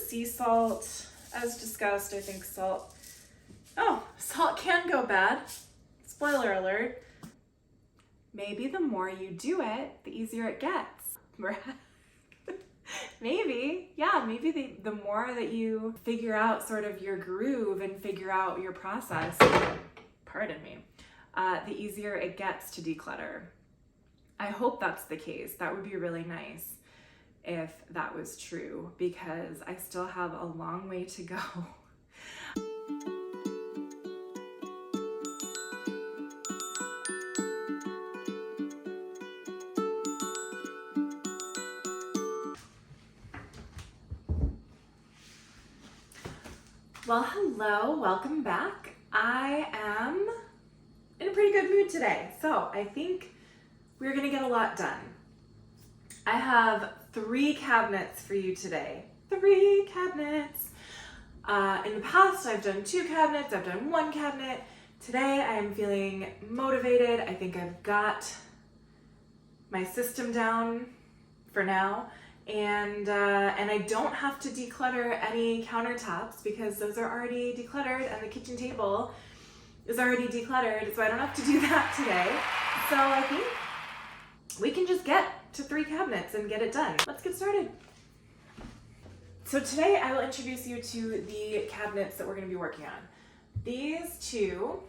sea salt. As discussed, I think salt can go bad. Spoiler alert. Maybe the more you do it, the easier it gets. Maybe the more that you figure out sort of your groove and figure out your process, pardon me, the easier it gets to declutter. I hope that's the case. That would be really nice if that was true, because I still have a long way to go. Well, hello, welcome back. I am in a pretty good mood today, so I think we're gonna get a lot done. I have 3 cabinets for you today. 3 cabinets. In the past, I've done 2 cabinets, I've done 1 cabinet. Today, I am feeling motivated. I think I've got my system down for now. And I don't have to declutter any countertops because those are already decluttered and the kitchen table is already decluttered, so I don't have to do that today. So I think we can just get to 3 cabinets and get it done. Let's get started. So today I will introduce you to the cabinets that we're going to be working on. These 2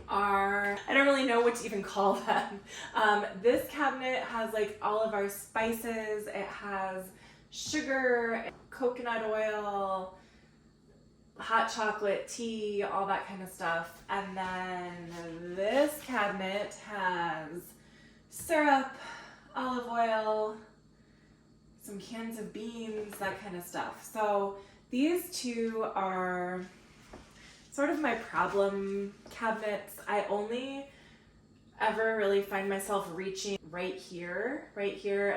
are, I don't really know what to even call them. This cabinet has like all of our spices. It has sugar, coconut oil, hot chocolate, tea, all that kind of stuff. And then this cabinet has syrup, olive oil, some cans of beans, that kind of stuff. So these 2 are sort of my problem cabinets. I only ever really find myself reaching right here,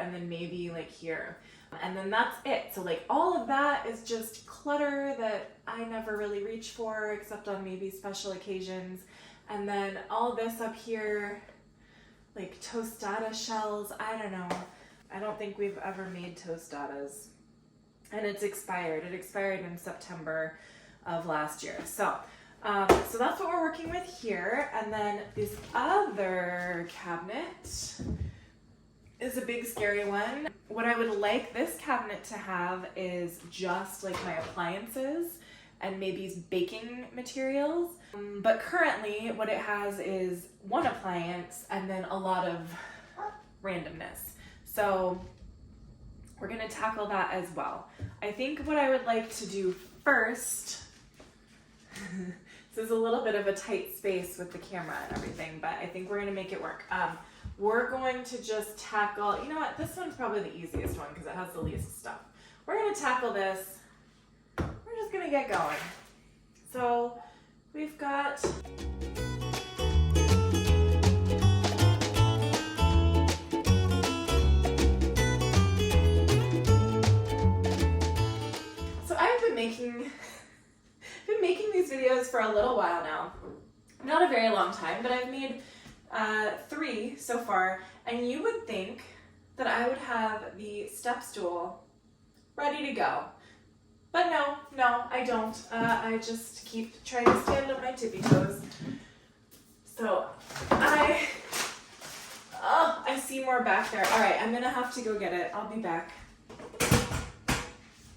and then maybe like here. And then that's it. So like all of that is just clutter that I never really reach for except on maybe special occasions. And then all this up here, like tostada shells, I don't know. I don't think we've ever made tostadas. And it's expired. It expired in September of last year. So that's what we're working with here. And then this other cabinet is a big scary one. What I would like this cabinet to have is just like my appliances and maybe baking materials. But currently what it has is 1 appliance and then a lot of randomness. So we're gonna tackle that as well. I think what I would like to do first, this is a little bit of a tight space with the camera and everything, but I think we're gonna make it work. We're going to just tackle, you know what, this one's probably the easiest one because it has the least stuff. We're gonna tackle this. We're just gonna get going. So we've got, been making these videos for a little while now. Not a very long time, but I've made 3 so far, and you would think that I would have the step stool ready to go. But no, I don't. I just keep trying to stand on my tippy toes. So I see more back there. All right, I'm gonna have to go get it. I'll be back.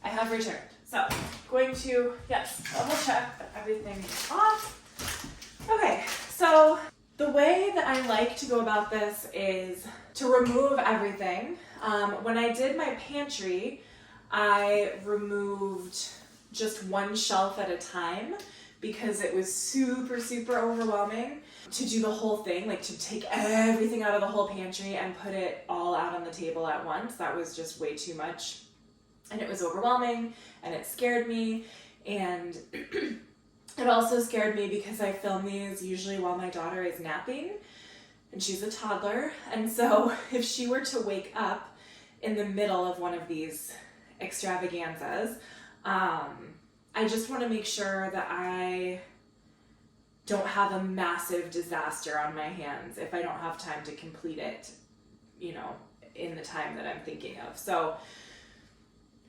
I have returned. So, going to, yes, double check that everything is off. Okay, so the way that I like to go about this is to remove everything. When I did my pantry, I removed just 1 shelf at a time because it was super overwhelming to do the whole thing, like to take everything out of the whole pantry and put it all out on the table at once. That was just way too much. And it was overwhelming, and it scared me, and it also scared me because I film these usually while my daughter is napping, and she's a toddler, and so if she were to wake up in the middle of one of these extravaganzas, I just want to make sure that I don't have a massive disaster on my hands if I don't have time to complete it, you know, in the time that I'm thinking of. So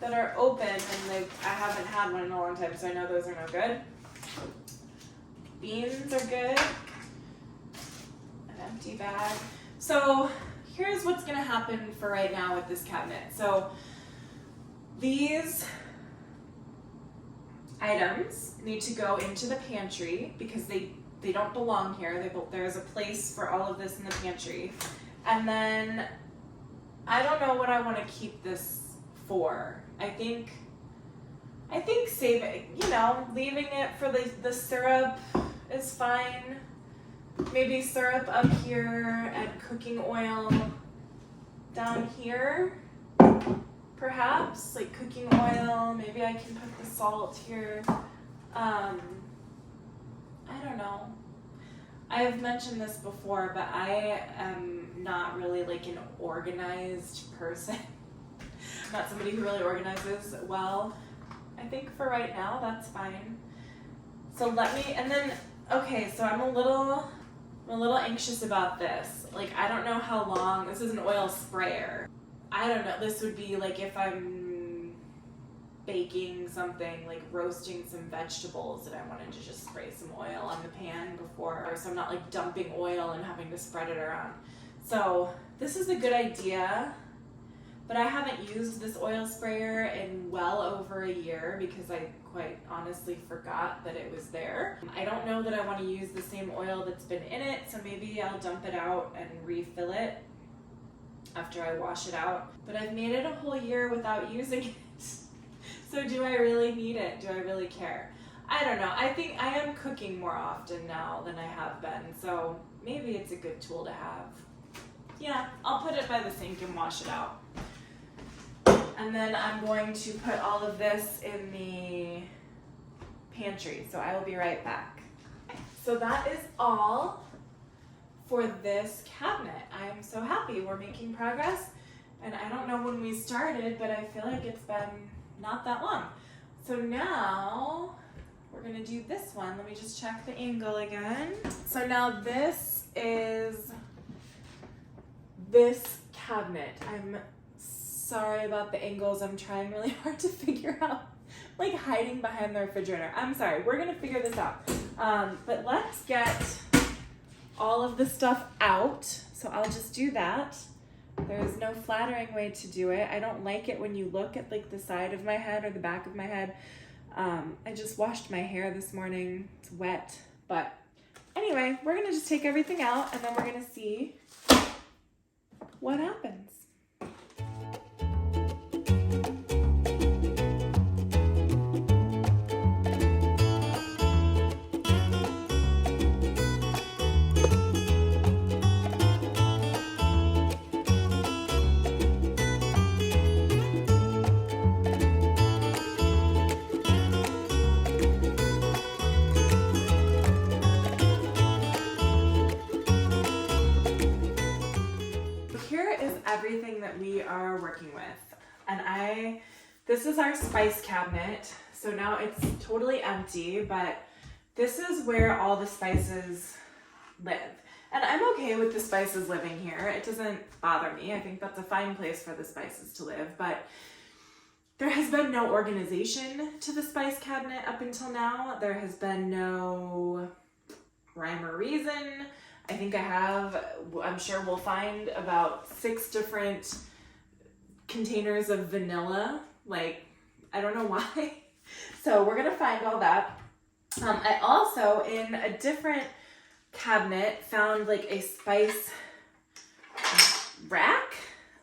that are open, and I haven't had one in a long time, so I know those are no good. Beans are good. An empty bag. So here's what's gonna happen for right now with this cabinet. So these items need to go into the pantry because they don't belong here. There's a place for all of this in the pantry. And then I don't know what I want to keep this for. I think saving, leaving it for the syrup is fine. Maybe syrup up here and cooking oil down here. Perhaps, like cooking oil. Maybe I can put the salt here. I don't know. I have mentioned this before, but I am not really like an organized person. I'm not somebody who really organizes well. I think for right now, that's fine. So so I'm a little anxious about this. Like, I don't know how long, this is an oil sprayer. I don't know, this would be like if I'm baking something, like roasting some vegetables, and I wanted to just spray some oil on the pan before, so I'm not like dumping oil and having to spread it around. So this is a good idea, but I haven't used this oil sprayer in well over a year because I quite honestly forgot that it was there. I don't know that I want to use the same oil that's been in it, so maybe I'll dump it out and refill it after I wash it out. But I've made it a whole year without using it. So do I really need it? Do I really care? I don't know. I think I am cooking more often now than I have been, so maybe it's a good tool to have. Yeah, I'll put it by the sink and wash it out. And then I'm going to put all of this in the pantry, so I will be right back. So that is all for this cabinet. I'm so happy we're making progress, and I don't know when we started, but I feel like it's been not that long. So now we're gonna do this one. Let me just check the angle again. So now this is this cabinet. I'm sorry about the angles. I'm trying really hard to figure out, like hiding behind the refrigerator. I'm sorry, we're gonna figure this out. But let's get all of the stuff out. So I'll just do that. There's no flattering way to do it. I don't like it when you look at like the side of my head or the back of my head. I just washed my hair this morning. It's wet. But anyway, we're gonna just take everything out and then we're gonna see what happens. Everything that we are working with, and this is our spice cabinet. So now it's totally empty, but this is where all the spices live, and I'm okay with the spices living here. It doesn't bother me. I think that's a fine place for the spices to live, but there has been no organization to the spice cabinet up until now. There has been no rhyme or reason. I think I'm sure we'll find about 6 different containers of vanilla. Like, I don't know why. So we're gonna find all that. I also, in a different cabinet, found like a spice rack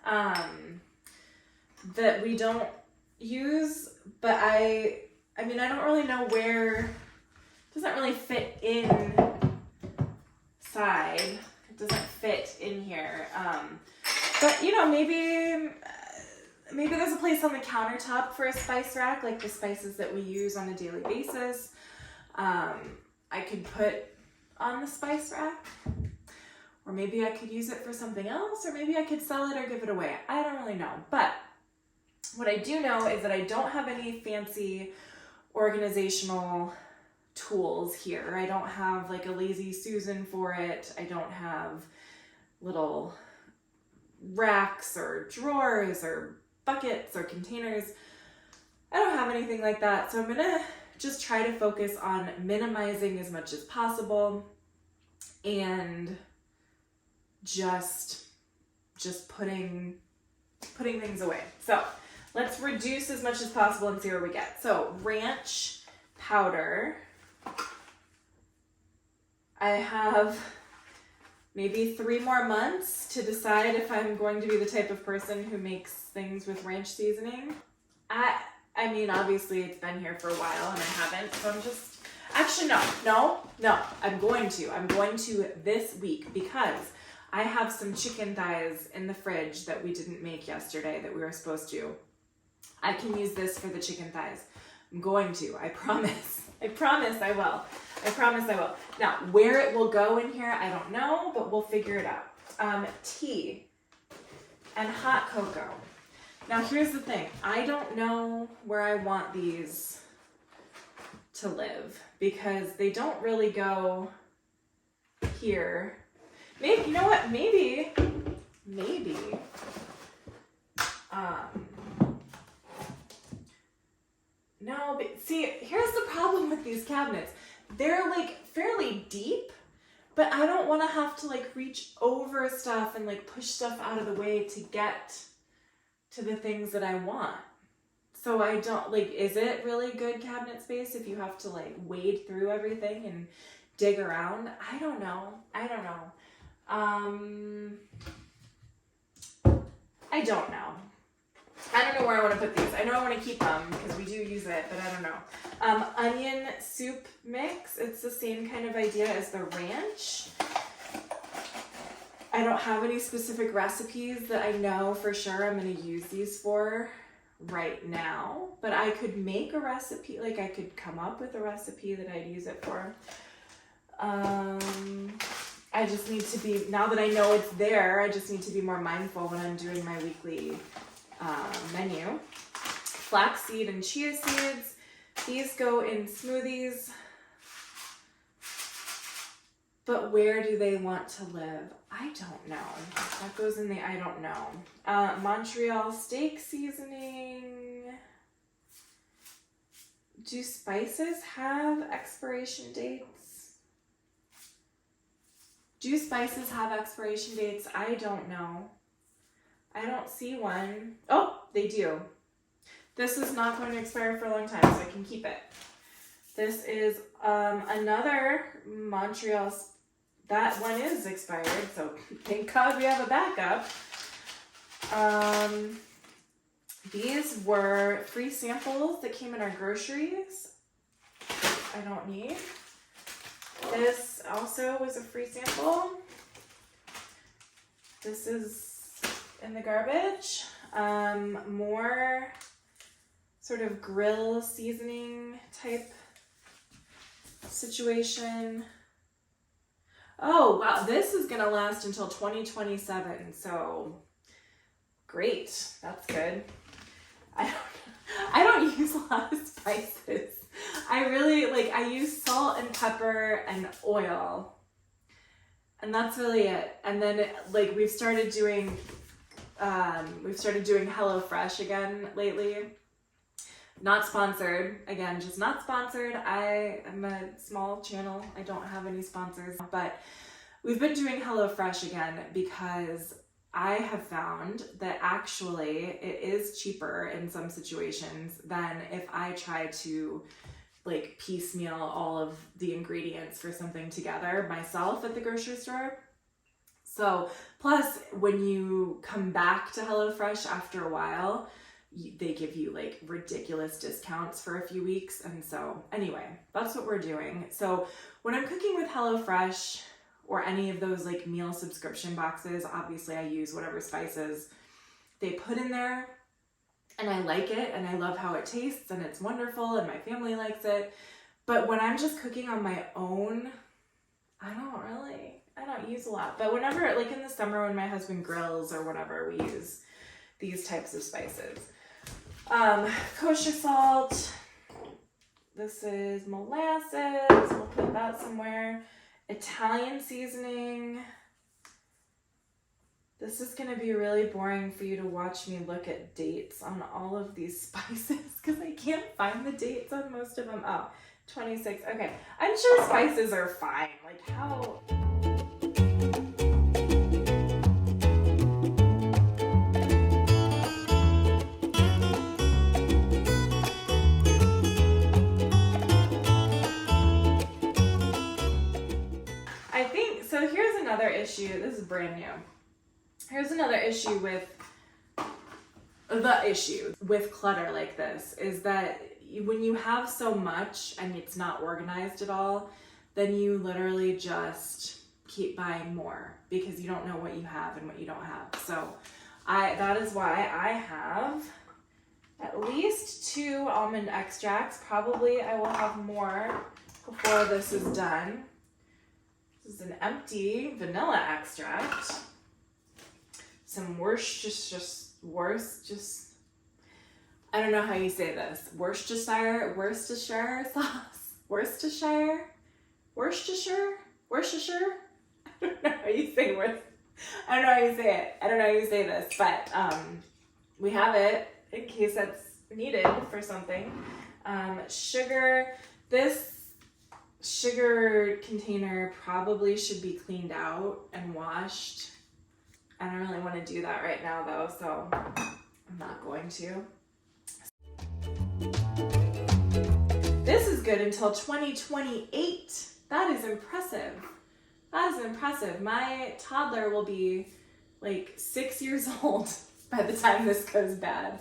that we don't use, but I mean, I don't really know where, it doesn't really fit in. It doesn't fit in here, but maybe there's a place on the countertop for a spice rack, like the spices that we use on a daily basis. I could put on the spice rack, or maybe I could use it for something else, or maybe I could sell it or give it away. I don't really know, but what I do know is that I don't have any fancy organizational tools here. I don't have like a lazy Susan for it. I don't have little racks or drawers or buckets or containers. I don't have anything like that. So I'm gonna just try to focus on minimizing as much as possible and just putting things away. So let's reduce as much as possible and see where we get. So ranch powder. I have maybe 3 more months to decide if I'm going to be the type of person who makes things with ranch seasoning. I mean, obviously it's been here for a while and I haven't, so I'm just, actually no, I'm going to this week because I have some chicken thighs in the fridge that we didn't make yesterday that we were supposed to. I can use this for the chicken thighs. I'm going to, I promise. I promise I will. Now, where it will go in here, I don't know, but we'll figure it out. Tea and hot cocoa. Now, here's the thing. I don't know where I want these to live because they don't really go here. Maybe, you know what? Maybe, no, but see, here's the problem with these cabinets. They're like fairly deep, but I don't want to have to like reach over stuff and like push stuff out of the way to get to the things that I want. So I don't like, is it really good cabinet space if you have to like wade through everything and dig around? I don't know. I don't know where I want to put these. I know I want to keep them because we do use it, but I don't know. Onion soup mix. It's the same kind of idea as the ranch. I don't have any specific recipes that I know for sure I'm going to use these for right now, but I could make a recipe, like I could come up with a recipe that I'd use it for. I just need to be, now that I know it's there, I just need to be more mindful when I'm doing my weekly menu. Flaxseed and chia seeds. These go in smoothies. But where do they want to live? I don't know. That goes in the I don't know. Montreal steak seasoning. Do spices have expiration dates? Do spices have expiration dates? I don't know. I don't see one. Oh, they do. This is not going to expire for a long time, so I can keep it. This is another Montreal. That one is expired, so thank God we have a backup. These were free samples that came in our groceries. I don't need. This also was a free sample. This is in the garbage. More sort of grill seasoning type situation. Oh, wow, this is gonna last until 2027, so great, that's good. I don't use a lot of spices. I really, I use salt and pepper and oil, and that's really it. And then, we've started doing HelloFresh again lately. Not sponsored, again, just not sponsored. I am a small channel. I don't have any sponsors, but we've been doing HelloFresh again because I have found that actually it is cheaper in some situations than if I try to piecemeal all of the ingredients for something together myself at the grocery store. So plus when you come back to HelloFresh after a while, they give you ridiculous discounts for a few weeks. And so anyway, that's what we're doing. So when I'm cooking with HelloFresh or any of those meal subscription boxes, obviously I use whatever spices they put in there, and I like it and I love how it tastes and it's wonderful and my family likes it. But when I'm just cooking on my own, I don't use a lot. But whenever, in the summer when my husband grills or whatever, we use these types of spices. Kosher salt. This is molasses. We'll put that somewhere. Italian seasoning. This is going to be really boring for you to watch me look at dates on all of these spices because I find the dates on most of them. Oh, 26. Okay. I'm sure spices are fine. Like how... I think, so here's another issue. This is brand new. Here's another issue with clutter like this is that when you have so much and it's not organized at all, then you literally just keep buying more because you don't know what you have and what you don't have. So that is why I have at least 2 almond extracts. Probably I will have more before this is done. This is an empty vanilla extract. Some Worcestershire, I don't know how you say this. Worcestershire sauce. Worcestershire. I don't know how you say it. I don't know how you say this, but we have it in case that's needed for something. Sugar. This sugar container probably should be cleaned out and washed. I don't really want to do that right now though, so I'm not going to. This is good until 2028. That is impressive. That is impressive. My toddler will be like 6 years old by the time this goes bad.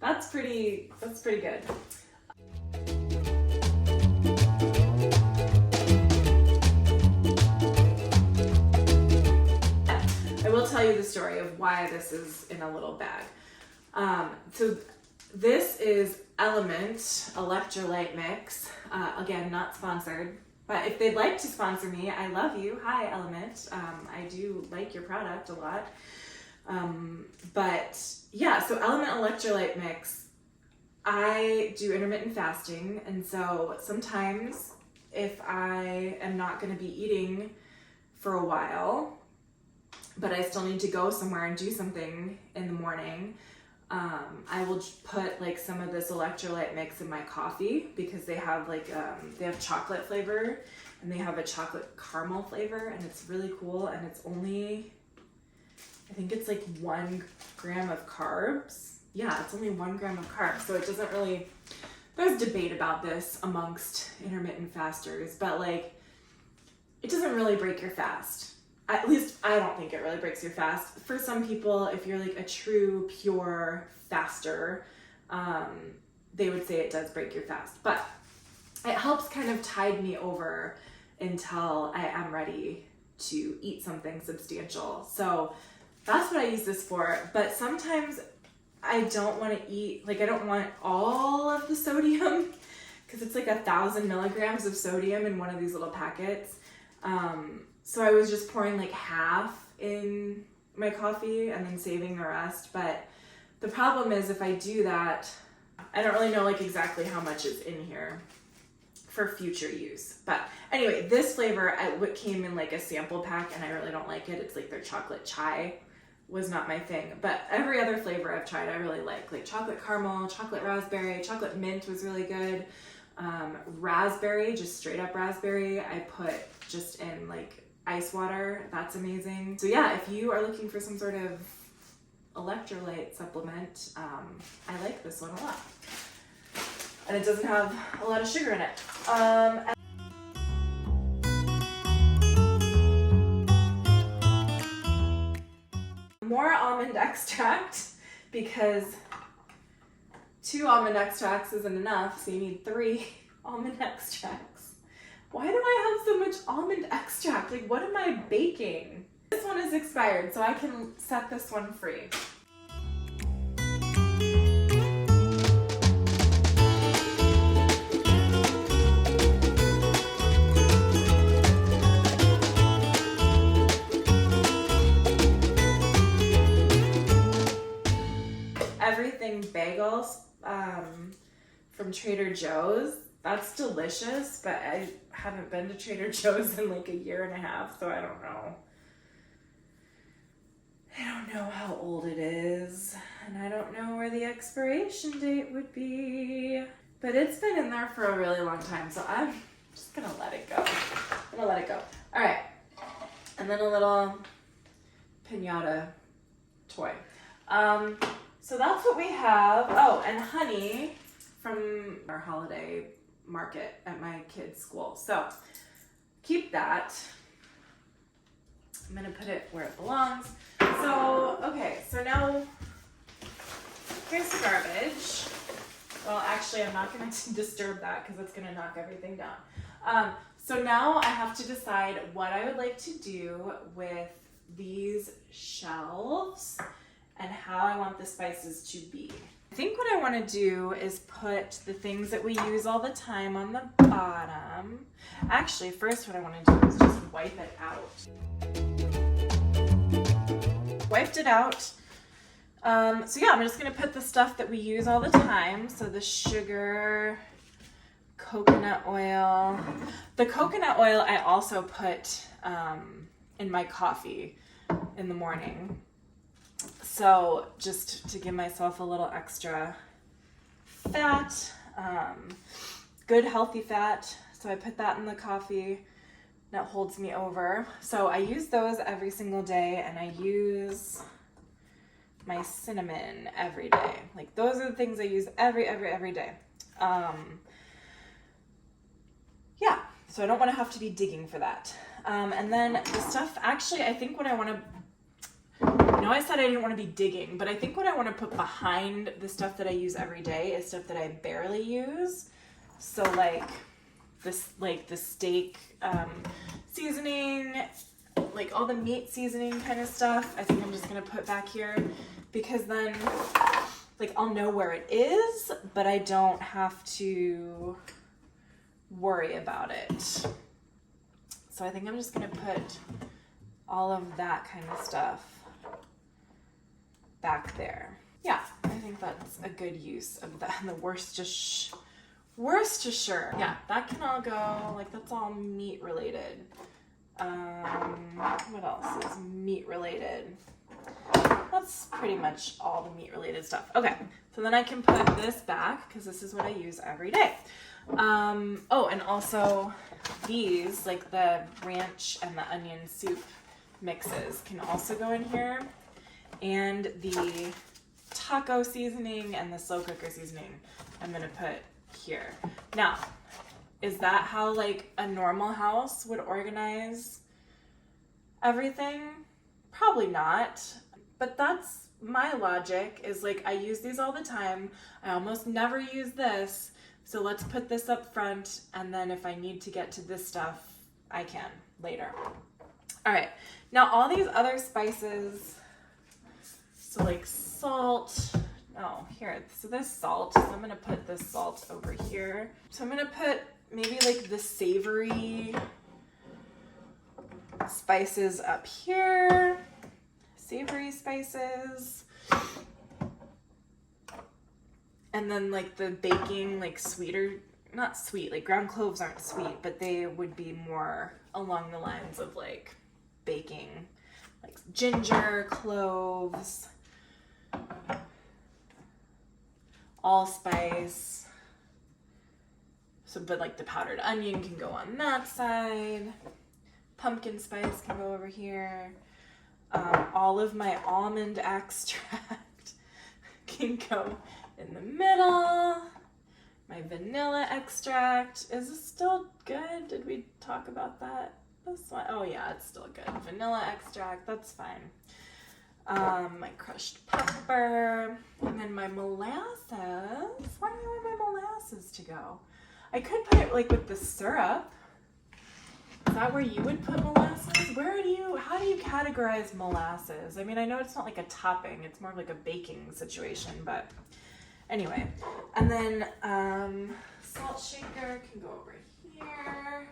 That's pretty good. I will tell you the story of why this is in a little bag. So this is LMNT electrolyte mix. Again, not sponsored, but if they'd like to sponsor me, I love you. Hi, LMNT. I do like your product a lot. But yeah, so LMNT electrolyte mix. I do intermittent fasting, and so sometimes if I am not going to be eating for a while, but I still need to go somewhere and do something in the morning, I will put like some of this electrolyte mix in my coffee because they have like, they have chocolate flavor and they have a chocolate caramel flavor, and it's really cool, and it's only, I think it's like 1 gram of carbs. Yeah, it's only 1 gram of carbs, so it doesn't really, there's debate about this amongst intermittent fasters, but like, it doesn't really break your fast. At least I don't think it really breaks your fast. For some people, if you're like a true, pure faster, they would say it does break your fast. But it helps kind of tide me over until I am ready to eat something substantial. So that's what I use this for. But sometimes I don't want to eat, like I don't want all of the sodium because it's like 1,000 milligrams of sodium in one of these little packets. So I was just pouring like half in my coffee and then saving the rest. But the problem is if I do that, I don't really know like exactly how much is in here for future use. But anyway, this flavor came in like a sample pack and I really don't like it. It's like their chocolate chai was not my thing. But every other flavor I've tried I really like chocolate caramel, chocolate raspberry, chocolate mint was really good. Raspberry, just straight up raspberry, I put just in like ice water. That's amazing. So yeah, if you are looking for some sort of electrolyte supplement, I like this one a lot. And it doesn't have a lot of sugar in it. More almond extract because 2 almond extracts isn't enough, so you need 3 almond extracts. Why do I have so much almond extract? Like, what am I baking? This one is expired, so I can set this one free. Everything bagels from Trader Joe's. That's delicious, but I haven't been to Trader Joe's in like a year and a half, so I don't know. I don't know how old it is, and I don't know where the expiration date would be. But But it's been in there for a really long time, so I'm just gonna let it go. All right, and then a little piñata toy. So that's what we have. Oh, and honey from our holiday market at my kids' school. So keep that. I'm gonna put it where it belongs. So, okay, so now here's the garbage. Well, actually, I'm not gonna disturb that because it's gonna knock everything down. So now I have to decide what I would like to do with these shelves and how I want the spices to be. I think what I want to do is put the things that we use all the time on the bottom. Actually, first what I want to do is just wipe it out. Wiped it out. So yeah, I'm just going to put the stuff that we use all the time. So the sugar, coconut oil. The coconut oil I also put in my coffee in the morning. So just to give myself a little extra fat, good healthy fat. So I put that in the coffee. That holds me over. So I use those every single day, and I use my cinnamon every day. Like those are the things I use every day. Yeah, so I don't want to have to be digging for that. And then the stuff, actually, I think what I want to, I said I didn't want to be digging, but I think what I want to put behind the stuff that I use every day is stuff that I barely use. So like the steak seasoning, like all the meat seasoning kind of stuff, I think I'm just going to put back here because then like I'll know where it is, but I don't have to worry about it. So I think I'm just going to put all of that kind of stuff back there. Yeah, I think that's a good use of that. And the Worcestershire. Yeah, that can all go, like that's all meat related. What else is meat related? That's pretty much all the meat related stuff. Okay, so then I can put this back because this is what I use every day. Oh, and also these, like the ranch and the onion soup mixes can also go in here. And the taco seasoning and the slow cooker seasoning I'm gonna put here. Now, is that how like a normal house would organize everything? Probably not, but that's my logic, is like I use these all the time. I almost never use this, so let's put this up front, and then if I need to get to this stuff, I can later. All right, now all these other spices, so like salt, oh, here, so this salt, so I'm gonna put this salt over here. So I'm gonna put maybe like the savory spices up here, savory spices. And then like the baking, like sweeter, not sweet, like ground cloves aren't sweet, but they would be more along the lines of like baking, like ginger, cloves, allspice. So, but like the powdered onion can go on that side. Pumpkin spice can go over here. All of my almond extract can go in the middle. My vanilla extract, is this still good? Did we talk about that? This one, oh yeah, it's still good. Vanilla extract, that's fine. My crushed pepper, and then my molasses. Where do I want my molasses to go? I could put it like with the syrup. Is that where you would put molasses? How do you categorize molasses? I mean, I know it's not like a topping, it's more of like a baking situation, but anyway. And then salt shaker can go over here.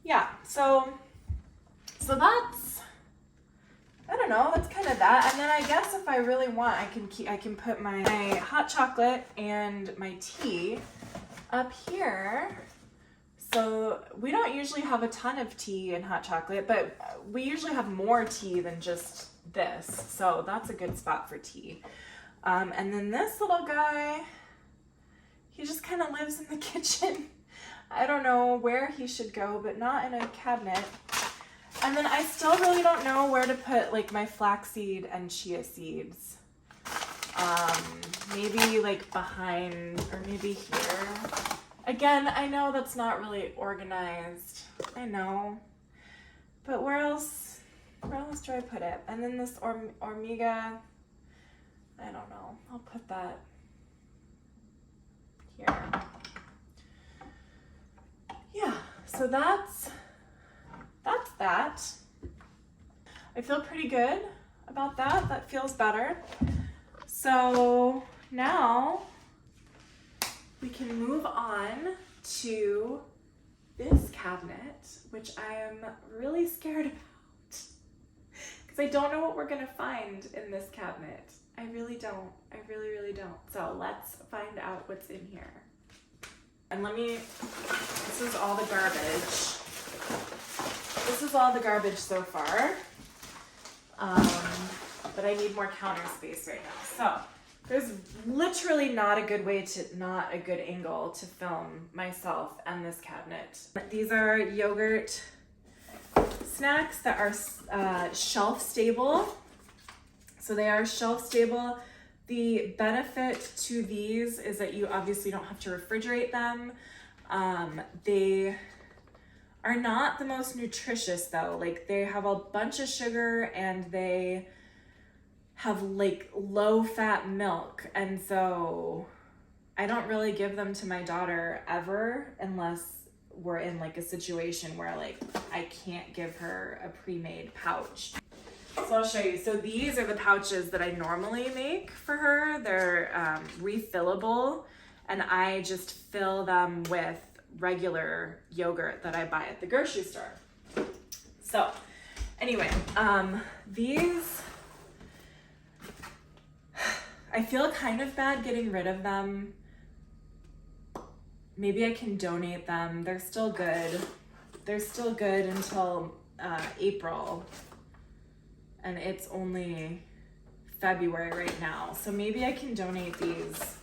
Yeah, so that's, I don't know, that's kind of that. And then I guess if I really want, I can put my hot chocolate and my tea up here. So we don't usually have a ton of tea and hot chocolate, but we usually have more tea than just this. So that's a good spot for tea. And then this little guy, he kind of lives in the kitchen. I don't know where he should go, but not in a cabinet. And then I still really don't know where to put like my flaxseed and chia seeds. Maybe like behind, or maybe here. Again, I know that's not really organized. I know. But where else do I put it? And then this Omega, I don't know. I'll put that here. Yeah, so that's that. I feel pretty good about that. That feels better. So now we can move on to this cabinet, which I am really scared about because I don't know what we're gonna find in this cabinet. I really don't. I really, really don't. So let's find out what's in here. And this is all the garbage. This is all the garbage so far. But I need more counter space right now. So there's literally not a good angle to film myself and this cabinet. These are yogurt snacks that are shelf stable. So they are shelf stable. The benefit to these is that you obviously don't have to refrigerate them. They are not the most nutritious though. Like they have a bunch of sugar and they have like low fat milk. And so I don't really give them to my daughter ever unless we're in like a situation where like I can't give her a pre-made pouch. So I'll show you. So these are the pouches that I normally make for her. They're refillable and I just fill them with regular yogurt that I buy at the grocery store. So anyway, these, I feel kind of bad getting rid of them. Maybe I can donate them. They're still good. They're still good until April. And it's only February right now. So maybe I can donate these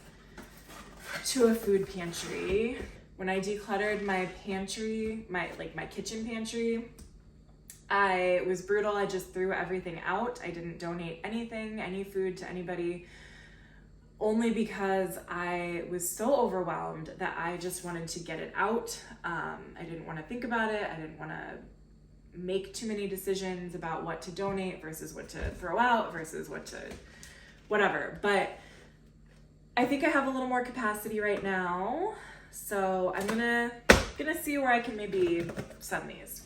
to a food pantry. When I decluttered my pantry, my kitchen pantry, I was brutal. I just threw everything out. I didn't donate anything, any food to anybody, only because I was so overwhelmed that I just wanted to get it out. I didn't want to think about it. I didn't want to make too many decisions about what to donate versus what to throw out versus what to whatever. But I think I have a little more capacity right now. So I'm gonna see where I can maybe send these.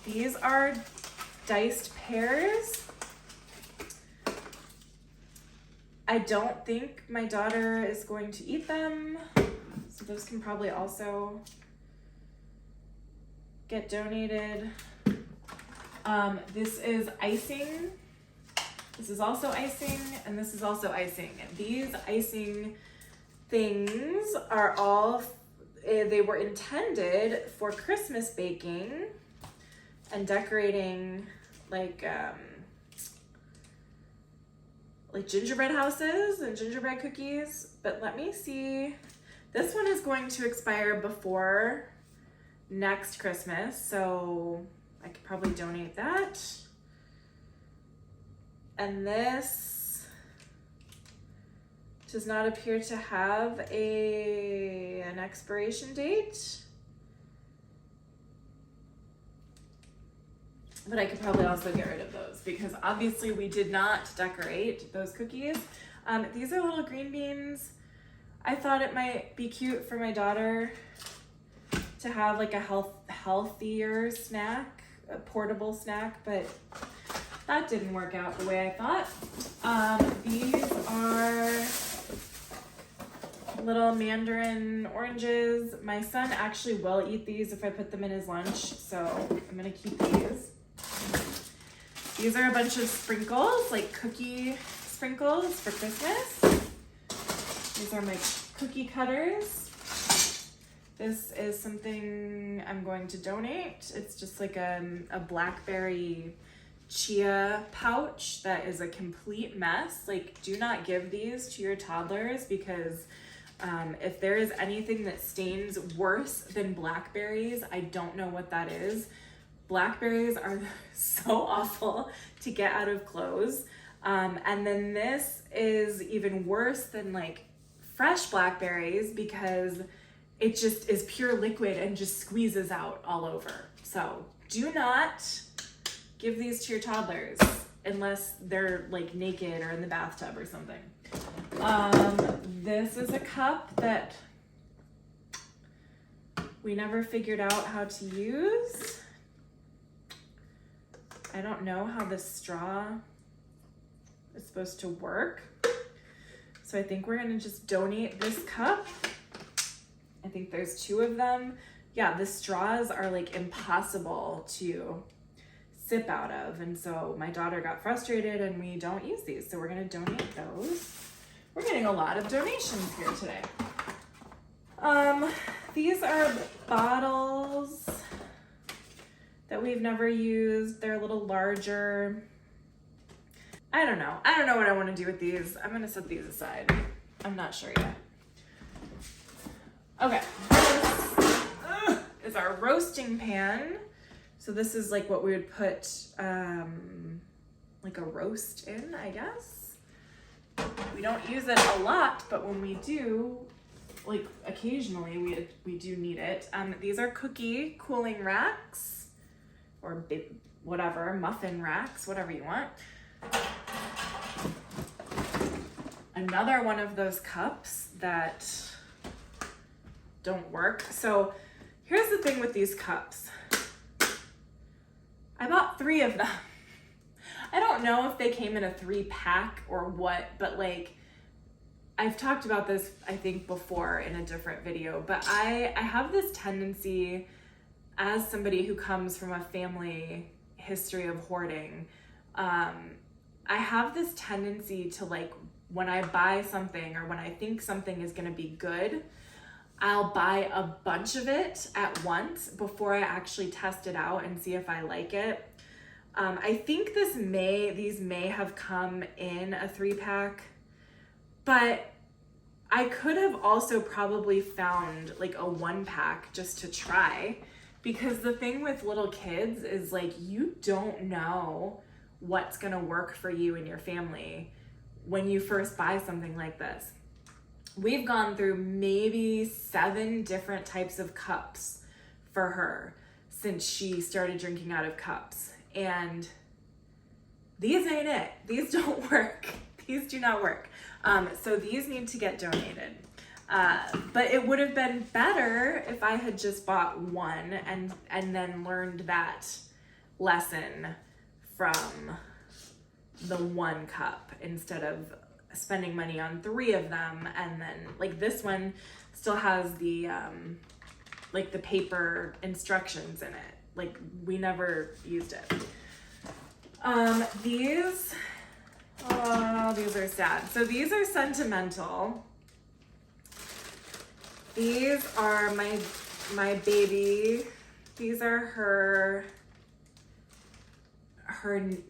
These are diced pears. I don't think my daughter is going to eat them. So those can probably also get donated. This is icing. This is also icing, and this is also icing. These icing things are all, they were intended for Christmas baking and decorating like gingerbread houses and gingerbread cookies. But let me see. This one is going to expire before next Christmas, so I could probably donate that. And this does not appear to have an expiration date, but I could probably also get rid of those because obviously we did not decorate those cookies. These are little green beans. I thought it might be cute for my daughter to have like a healthier snack, a portable snack, but that didn't work out the way I thought. These are little mandarin oranges. My son actually will eat these if I put them in his lunch, so I'm gonna keep these. These are a bunch of sprinkles, like cookie sprinkles for Christmas. These are my cookie cutters. This is something I'm going to donate. It's just like a BlackBerry chia pouch that is a complete mess. Like, do not give these to your toddlers because If there is anything that stains worse than blackberries, I don't know what that is. Blackberries are so awful to get out of clothes. And then this is even worse than like fresh blackberries because it just is pure liquid and just squeezes out all over. So do not give these to your toddlers unless they're like naked or in the bathtub or something. This is a cup that we never figured out how to use. I don't know how the straw is supposed to work. So I think we're gonna just donate this cup. I think there's 2 of them. Yeah, the straws are like impossible to sip out of. And so my daughter got frustrated and we don't use these. So we're gonna donate those. We're getting a lot of donations here today. These are bottles that we've never used. They're a little larger. I don't know what I want to do with these. I'm gonna set these aside. I'm not sure yet. Okay, this is our roasting pan. So this is like what we would put like a roast in, I guess. We don't use it a lot, but when we do, like occasionally we do need it. These are cookie cooling racks or whatever, muffin racks, whatever you want. Another one of those cups that don't work. So here's the thing with these cups. I bought 3 of them. I don't know if they came in a 3-pack or what, but like I've talked about this, I think, before in a different video, but I have this tendency as somebody who comes from a family history of hoarding. I have this tendency to like, when I buy something or when I think something is gonna be good, I'll buy a bunch of it at once before I actually test it out and see if I like it. I think these may have come in a 3-pack, but I could have also probably found like a 1-pack just to try, because the thing with little kids is like, you don't know what's gonna work for you and your family when you first buy something like this. We've gone through maybe 7 different types of cups for her since she started drinking out of cups. And these ain't it. These don't work. These do not work. So these need to get donated. But it would have been better if I had just bought 1 and then learned that lesson from the 1 cup instead of spending money on 3 of them. And then like this one still has the like the paper instructions in it. Like we never used it. These are sad. So these are Sentimental. These are my baby. These are her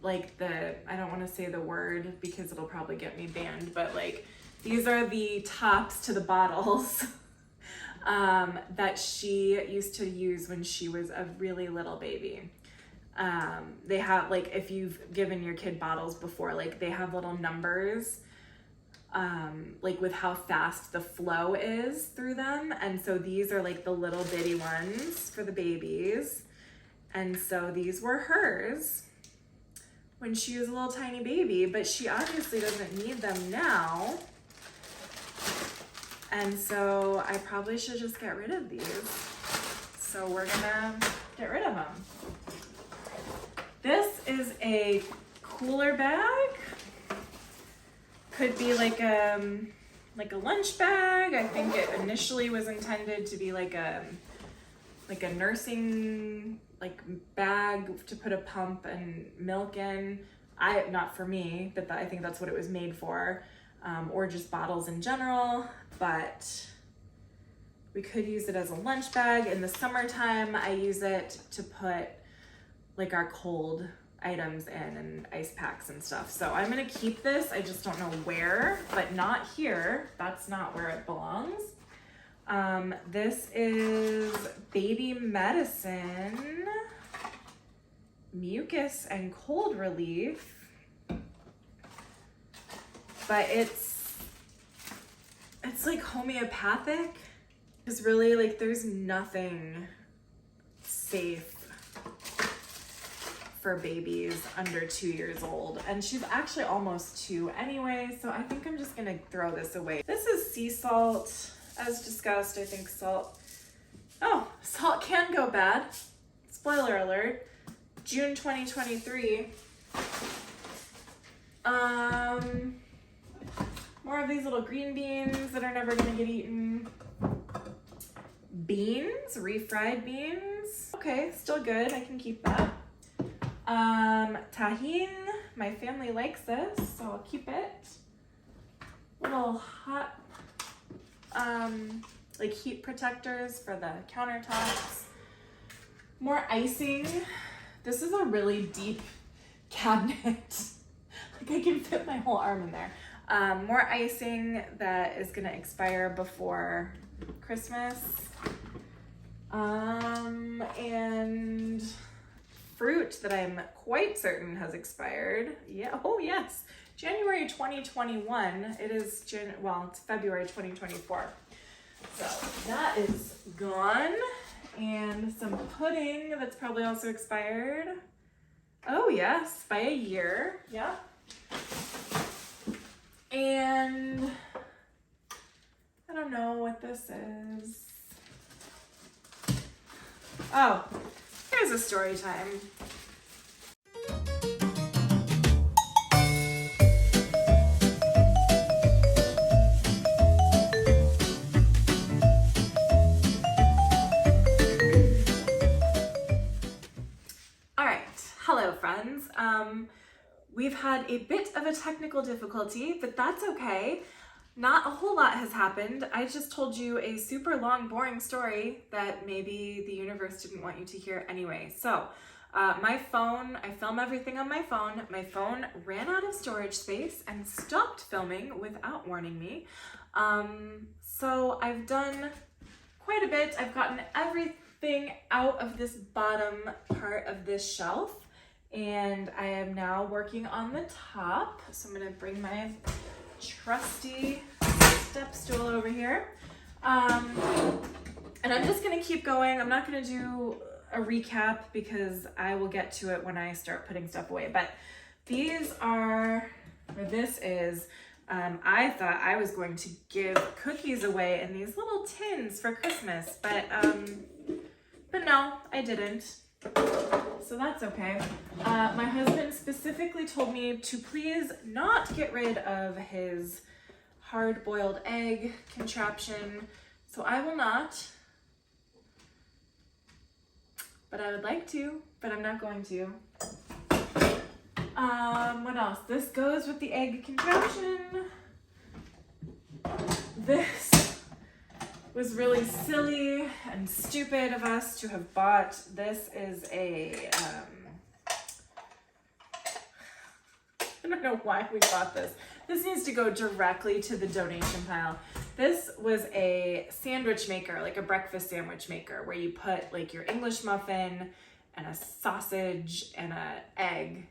like I don't want to say the word because it'll probably get me banned, but like these are the tops to the bottles that she used to use when she was a really little baby. They have, like, if you've given your kid bottles before, like they have little numbers like with how fast the flow is through them. And so these are like the little bitty ones for the babies. And so these were hers when she was a little tiny baby, but she obviously doesn't need them now. And so I probably should just get rid of these. So we're gonna get rid of them. This is a cooler bag. Could be like a lunch bag. I think it initially was intended to be like a nursing bag to put a pump and milk in. Not for me, but I think that's what it was made for, or just bottles in general. But we could use it as a lunch bag. In the summertime, I use it to put like our cold items in and ice packs and stuff. So I'm gonna keep this. I just don't know where, but not here. That's not where it belongs. This is baby medicine, mucus and cold relief, but it's like homeopathic. It's really like there's nothing safe for babies under 2 years old, and she's actually almost 2 anyway, so I think I'm just gonna throw this away. This is sea salt. As discussed, I think salt can go bad. Spoiler alert. June 2023. More of these little green beans that are never gonna get eaten. Beans, refried beans. Okay, still good, I can keep that. Tahine, my family likes this, so I'll keep it. Little hot, like heat protectors for the countertops. More icing. This is a really deep cabinet. Like I can fit my whole arm in there. More icing that is gonna expire before Christmas. And fruit that I'm quite certain has expired. Yeah, oh yes, January 2021. It is, it's February 2024. So that is gone. And some pudding that's probably also expired. Oh yes, by a year, yeah. And I don't know what this is. Oh, here's a story time. All right, hello friends. We've had a bit of a technical difficulty, but that's okay. Not a whole lot has happened. I just told you a super long, boring story that maybe the universe didn't want you to hear anyway. So my phone, I film everything on my phone. My phone ran out of storage space and stopped filming without warning me. So I've done quite a bit. I've gotten everything out of this bottom part of this shelf, and I am now working on the top. So I'm gonna bring my trusty step stool over here. And I'm just gonna keep going. I'm not gonna do a recap because I will get to it when I start putting stuff away. But these are, or this is, I thought I was going to give cookies away in these little tins for Christmas, but no, I didn't. So that's okay. My husband specifically told me to please not get rid of his hard-boiled egg contraption, so I will not. But I would like to, but I'm not going to. What else? This goes with the egg contraption. This was really silly and stupid of us to have bought. This is a, I don't know why we bought this. This needs to go directly to the donation pile. This was a sandwich maker, like a breakfast sandwich maker, where you put like your English muffin and a sausage and an egg,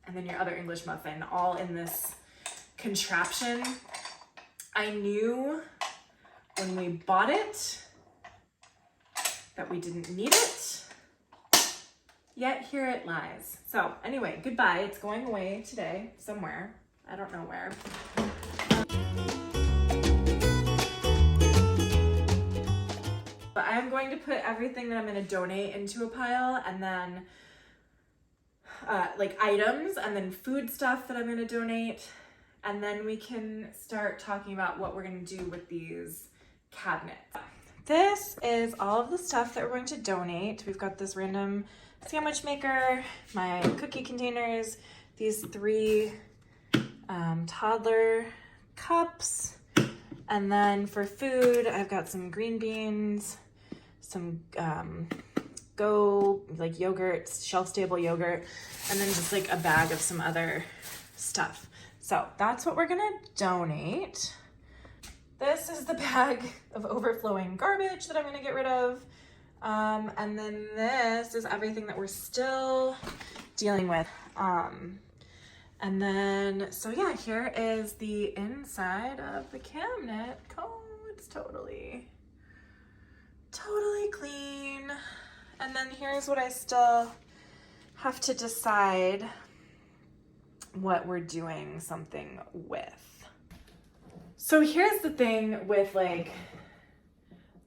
and then your other English muffin, all in this contraption. I knew when we bought it that we didn't need it, yet here it lies. So anyway, goodbye. It's going away today somewhere. I don't know where. But I'm going to put everything that I'm going to donate into a pile, and then like items, and then food stuff that I'm going to donate, and then we can start talking about what we're going to do with these cabinets. This is all of the stuff that we're going to donate. We've got this random sandwich maker, my cookie containers, these 3 toddler cups, and then for food I've got some green beans, some Go, like yogurt, shelf-stable yogurt, and then just like a bag of some other stuff. So that's what we're gonna donate. This is the bag of overflowing garbage that I'm gonna get rid of. And then this is everything that we're still dealing with. And then, so yeah, here is the inside of the cabinet. Oh, it's totally clean. And then here's what I still have to decide what we're doing something with. So here's the thing with like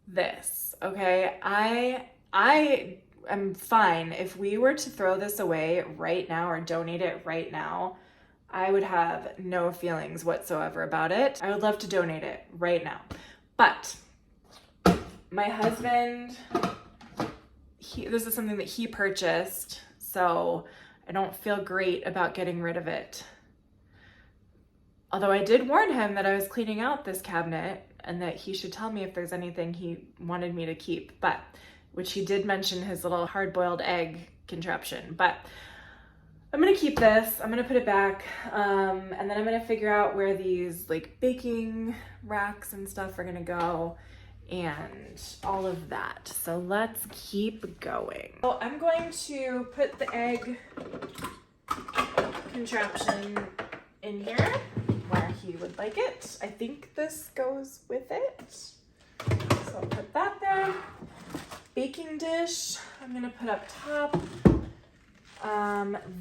this, okay? I am fine if we were to throw this away right now or donate it right now. I would have no feelings whatsoever about it. I would love to donate it right now. But my husband, this is something that he purchased, so I don't feel great about getting rid of it. Although I did warn him that I was cleaning out this cabinet and that he should tell me if there's anything he wanted me to keep, but which he did mention his little hard-boiled egg contraption. But I'm gonna keep this, I'm gonna put it back, and then I'm gonna figure out where these like baking racks and stuff are gonna go and all of that. So let's keep going. So I'm going to put the egg contraption in here where he would like it. I think this goes with it. So I'll put that there. Baking dish, I'm gonna put up top.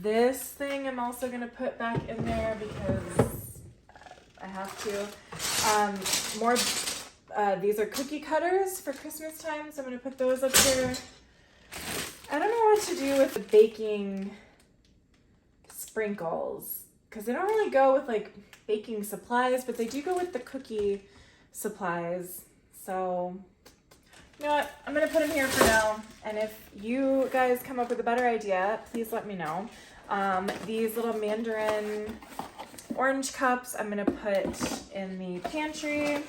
This thing I'm also gonna put back in there because I have to. These are cookie cutters for Christmas time, so I'm gonna put those up here. I don't know what to do with the baking sprinkles because they don't really go with like baking supplies, but they do go with the cookie supplies. So you know what? I'm gonna put them here for now. And if you guys come up with a better idea, please let me know. These little mandarin orange cups I'm gonna put in the pantry,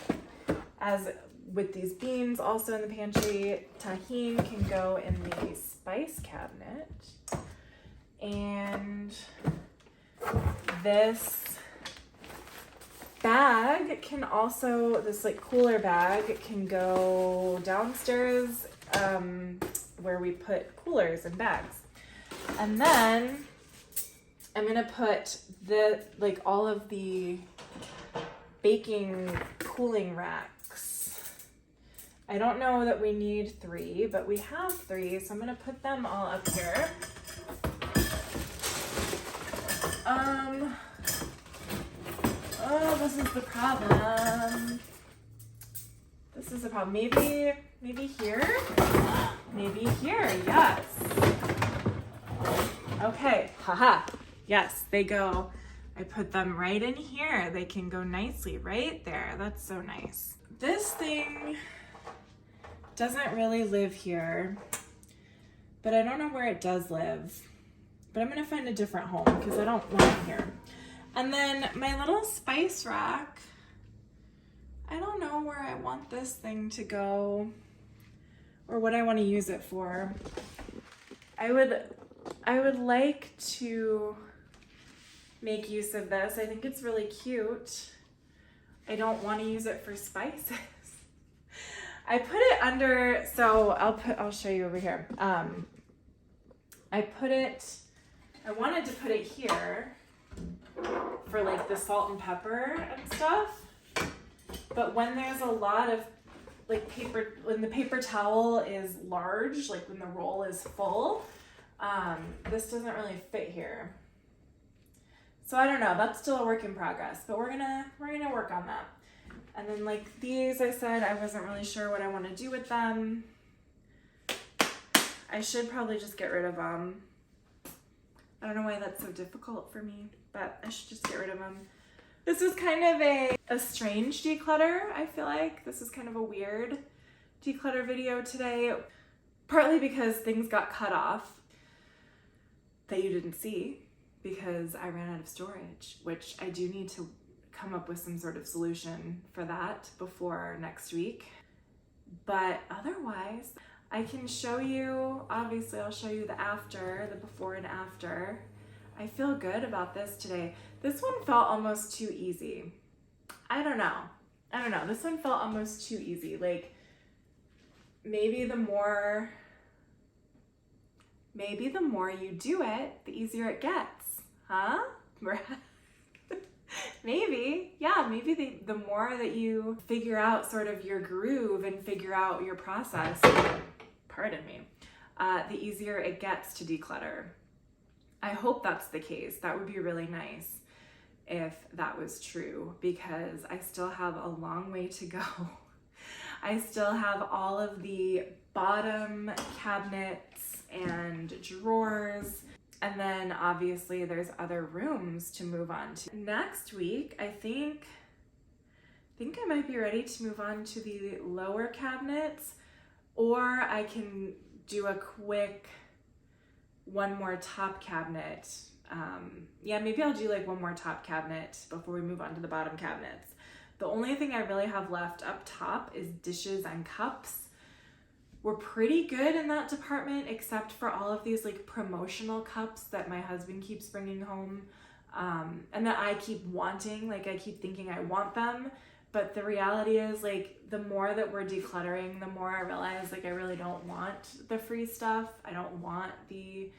as with these beans also in the pantry. Tahini can go in the spice cabinet. And this bag can also, this like cooler bag can go downstairs where we put coolers and bags. And then I'm gonna put the like all of the baking cooling racks. I don't know that we need 3, but we have 3, so I'm gonna put them all up here. Oh, this is the problem. This is the problem. Maybe here? Maybe here, yes. Okay, haha. Yes, they go. I put them right in here. They can go nicely right there. That's so nice. This thing doesn't really live here, but I don't know where it does live. But I'm gonna find a different home because I don't want it here. And then my little spice rack, I don't know where I want this thing to go or what I want to use it for. I would like to make use of this. I think it's really cute. I don't want to use it for spices. I put it under, so I'll show you over here. I wanted to put it here for like the salt and pepper and stuff. But when there's a lot of like paper, when the paper towel is large, like when the roll is full, this doesn't really fit here. So I don't know, that's still a work in progress, but we're gonna work on that. And then like these, I said I wasn't really sure what I want to do with them. I should probably just get rid of them. I don't know why that's so difficult for me, but I should just get rid of them. This is kind of a strange declutter, I feel like. This is kind of a weird declutter video today, partly because things got cut off that you didn't see because I ran out of storage, which I do need to come up with some sort of solution for that before next week. But otherwise, I can show you, obviously I'll show you the after, the before and after. I feel good about this today. This one felt almost too easy. I don't know. This one felt almost too easy. Like maybe the more you do it, the easier it gets, huh? Maybe, yeah, maybe the more that you figure out sort of your groove and figure out your process, pardon me, the easier it gets to declutter. I hope that's the case. That would be really nice if that was true, because I still have a long way to go. I still have all of the bottom cabinets and drawers, and then obviously there's other rooms to move on to. Next week, I think I might be ready to move on to the lower cabinets, or I can do a quick one more top cabinet. Yeah, maybe I'll do like one more top cabinet before we move on to the bottom cabinets. The only thing I really have left up top is dishes and cups. We're pretty good in that department, except for all of these like promotional cups that my husband keeps bringing home, and that I keep wanting. Like I keep thinking I want them, but the reality is like the more that we're decluttering, the more I realize like I really don't want the free stuff. I don't want the,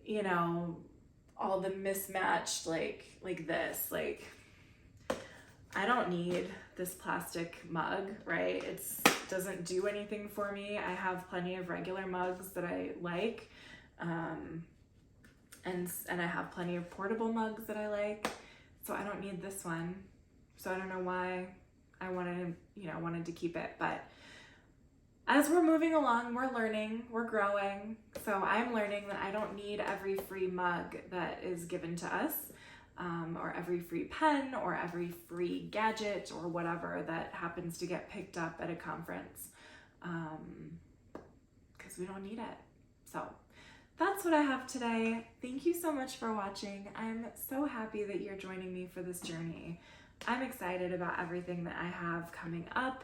you know, all the mismatched like this. Like I don't need this plastic mug, right? It doesn't do anything for me. I have plenty of regular mugs that I like, and I have plenty of portable mugs that I like, so I don't need this one. So I don't know why I wanted to keep it, but as we're moving along, we're learning, we're growing. So I'm learning that I don't need every free mug that is given to us, or every free pen, or every free gadget, or whatever that happens to get picked up at a conference, because we don't need it. So that's what I have today. Thank you so much for watching. I'm so happy that you're joining me for this journey. I'm excited about everything that I have coming up.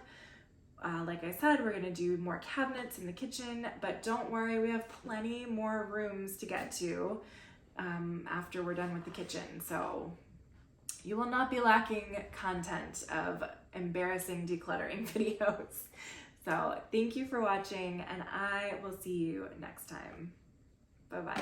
Like I said, we're gonna do more cabinets in the kitchen, but don't worry, we have plenty more rooms to get to after we're done with the kitchen. So you will not be lacking content of embarrassing decluttering videos. So thank you for watching, and I will see you next time. Bye-bye.